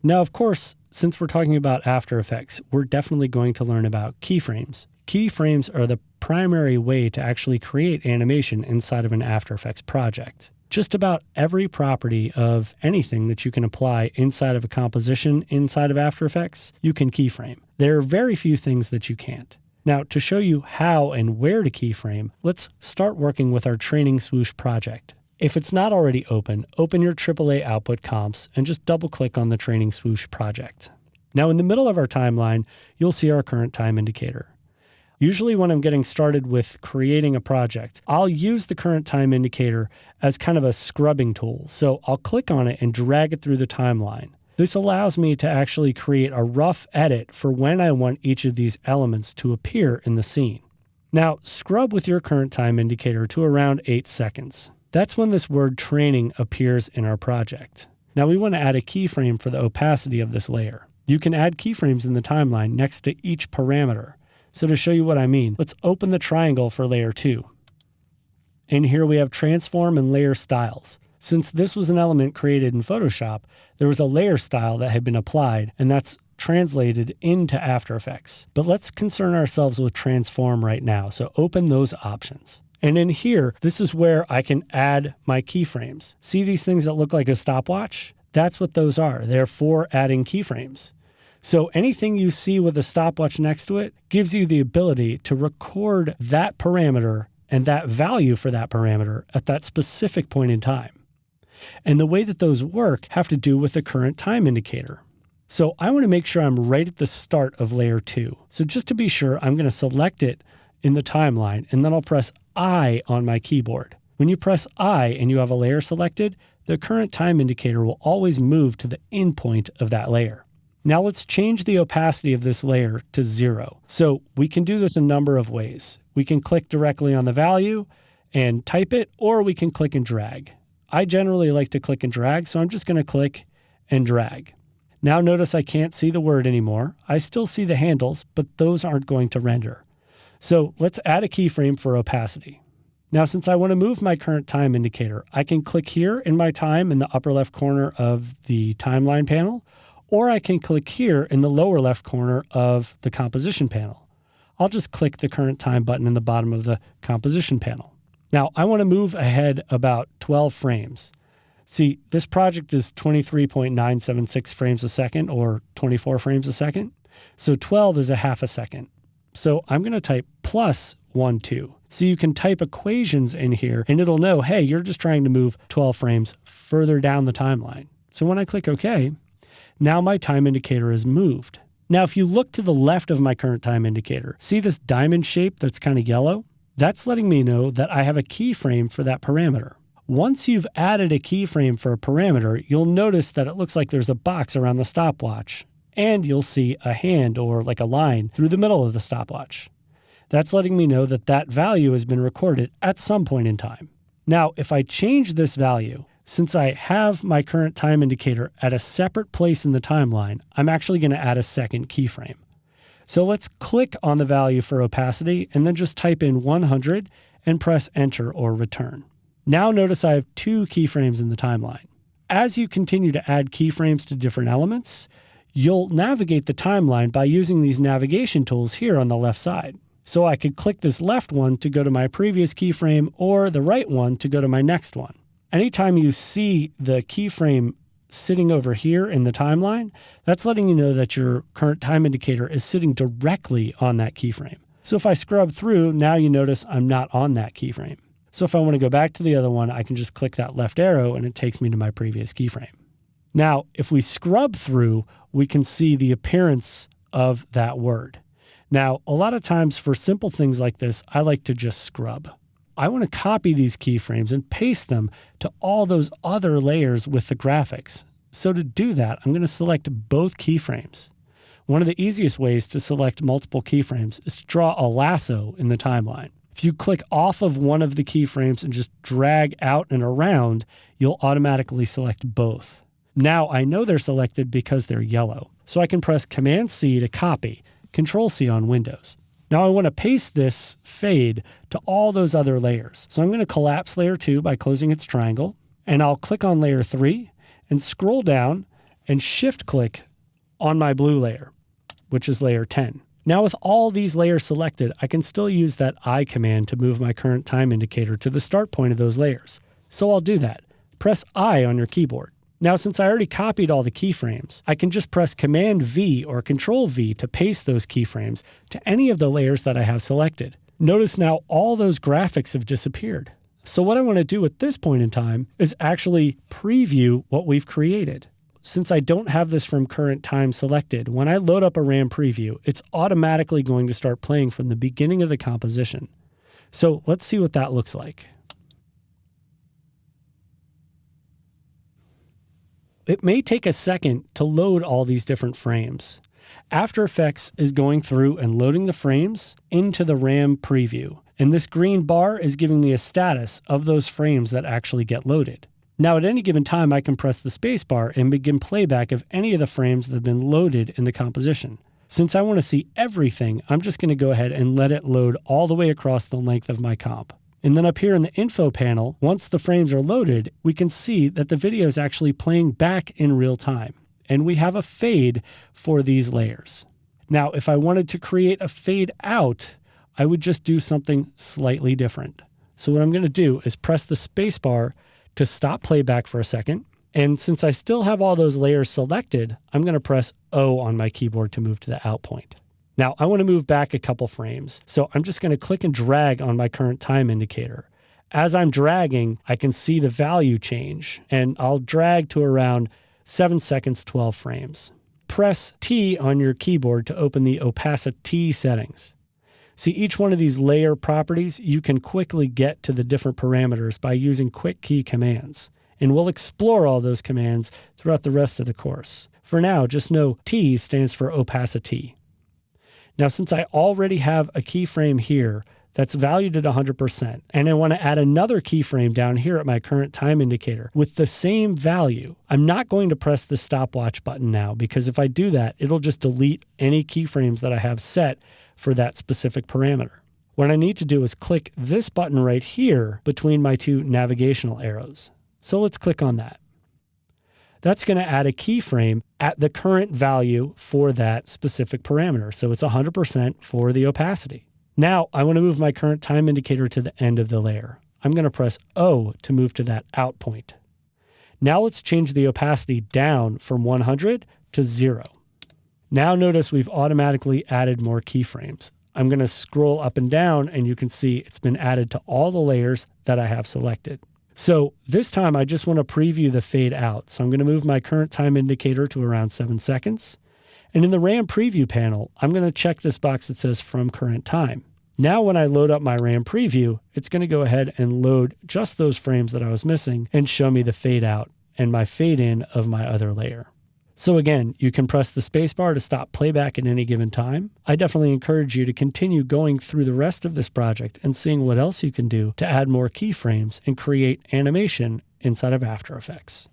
Now, of course, since we're talking about After Effects, we're definitely going to learn about keyframes. Keyframes are the primary way to actually create animation inside of an After Effects project. Just about every property of anything that you can apply inside of a composition inside of After Effects, you can keyframe. There are very few things that you can't. Now, to show you how and where to keyframe, let's start working with our Training Swoosh project. If it's not already open, open your AAA output comps and just double-click on the Training Swoosh project. Now, in the middle of our timeline, you'll see our current time indicator. Usually when I'm getting started with creating a project, I'll use the current time indicator as kind of a scrubbing tool. So I'll click on it and drag it through the timeline. This allows me to actually create a rough edit for when I want each of these elements to appear in the scene. Now, scrub with your current time indicator to around 8 seconds. That's when this word training appears in our project. Now we want to add a keyframe for the opacity of this layer. You can add keyframes in the timeline next to each parameter. So to show you what I mean, let's open the triangle for layer 2. And here we have transform and layer styles. Since this was an element created in Photoshop, there was a layer style that had been applied, and that's translated into After Effects. But let's concern ourselves with transform right now. So open those options. And in here, this is where I can add my keyframes. See these things that look like a stopwatch? That's what those are. They're for adding keyframes. So anything you see with a stopwatch next to it gives you the ability to record that parameter and that value for that parameter at that specific point in time. And the way that those work have to do with the current time indicator. So I want to make sure I'm right at the start of layer 2. So just to be sure, I'm going to select it in the timeline, and then I'll press I on my keyboard. When you press I and you have a layer selected, the current time indicator will always move to the endpoint of that layer. Now let's change the opacity of this layer to 0. So we can do this a number of ways. We can click directly on the value and type it, or we can click and drag. I generally like to click and drag, so I'm just going to click and drag. Now notice I can't see the word anymore. I still see the handles, but those aren't going to render. So let's add a keyframe for opacity. Now, since I want to move my current time indicator, I can click here in my time in the upper left corner of the timeline panel, or I can click here in the lower left corner of the composition panel. I'll just click the current time button in the bottom of the composition panel. Now, I want to move ahead about 12 frames. See, this project is 23.976 frames a second, or 24 frames a second. So 12 is a half a second. So I'm going to type plus 12. So you can type equations in here and it'll know, hey, you're just trying to move 12 frames further down the timeline. So when I click OK, now my time indicator is moved. Now, if you look to the left of my current time indicator, see this diamond shape that's kind of yellow? That's letting me know that I have a keyframe for that parameter. Once you've added a keyframe for a parameter, you'll notice that it looks like there's a box around the stopwatch. And you'll see a hand or like a line through the middle of the stopwatch. That's letting me know that that value has been recorded at some point in time. Now, if I change this value, since I have my current time indicator at a separate place in the timeline, I'm actually going to add a second keyframe. So let's click on the value for opacity and then just type in 100 and press enter or return. Now notice I have 2 keyframes in the timeline. As you continue to add keyframes to different elements, you'll navigate the timeline by using these navigation tools here on the left side. So I could click this left one to go to my previous keyframe or the right one to go to my next one. Anytime you see the keyframe sitting over here in the timeline, that's letting you know that your current time indicator is sitting directly on that keyframe. So if I scrub through, now you notice I'm not on that keyframe. So if I want to go back to the other one, I can just click that left arrow and it takes me to my previous keyframe. Now, if we scrub through, we can see the appearance of that word. Now, a lot of times for simple things like this, I like to just scrub. I want to copy these keyframes and paste them to all those other layers with the graphics. So to do that, I'm going to select both keyframes. One of the easiest ways to select multiple keyframes is to draw a lasso in the timeline. If you click off of one of the keyframes and just drag out and around, you'll automatically select both. Now I know they're selected because they're yellow. So I can press Command-C to copy, Control-C on Windows. Now I want to paste this fade to all those other layers. So I'm going to collapse layer 2 by closing its triangle, and I'll click on layer 3 and scroll down and shift click on my blue layer, which is layer 10. Now with all these layers selected, I can still use that I command to move my current time indicator to the start point of those layers. So I'll do that. Press I on your keyboard. Now, since I already copied all the keyframes, I can just press Command V or Control V to paste those keyframes to any of the layers that I have selected. Notice now all those graphics have disappeared. So what I want to do at this point in time is actually preview what we've created. Since I don't have this from current time selected, when I load up a RAM preview, it's automatically going to start playing from the beginning of the composition. So let's see what that looks like. It may take a second to load all these different frames. After Effects is going through and loading the frames into the RAM preview, and this green bar is giving me a status of those frames that actually get loaded. Now at any given time, I can press the spacebar and begin playback of any of the frames that have been loaded in the composition. Since I want to see everything, I'm just going to go ahead and let it load all the way across the length of my comp. And then up here in the info panel, once the frames are loaded, we can see that the video is actually playing back in real time. And we have a fade for these layers. Now, if I wanted to create a fade out, I would just do something slightly different. So what I'm going to do is press the spacebar to stop playback for a second. And since I still have all those layers selected, I'm going to press O on my keyboard to move to the out point. Now, I want to move back a couple frames, so I'm just going to click and drag on my current time indicator. As I'm dragging, I can see the value change, and I'll drag to around 7 seconds, 12 frames. Press T on your keyboard to open the opacity settings. See, each one of these layer properties, you can quickly get to the different parameters by using quick key commands, and we'll explore all those commands throughout the rest of the course. For now, just know T stands for opacity. Now, since I already have a keyframe here that's valued at 100%, and I want to add another keyframe down here at my current time indicator with the same value, I'm not going to press the stopwatch button now, because if I do that, it'll just delete any keyframes that I have set for that specific parameter. What I need to do is click this button right here between my two navigational arrows. So let's click on that. That's going to add a keyframe at the current value for that specific parameter. So it's 100% for the opacity. Now I want to move my current time indicator to the end of the layer. I'm going to press O to move to that out point. Now let's change the opacity down from 100 to 0. Now notice we've automatically added more keyframes. I'm going to scroll up and down and you can see it's been added to all the layers that I have selected. So this time I just want to preview the fade out. So I'm going to move my current time indicator to around 7 seconds. And in the RAM preview panel, I'm going to check this box that says from current time. Now when I load up my RAM preview, it's going to go ahead and load just those frames that I was missing and show me the fade out and my fade in of my other layer. So again, you can press the spacebar to stop playback at any given time. I definitely encourage you to continue going through the rest of this project and seeing what else you can do to add more keyframes and create animation inside of After Effects.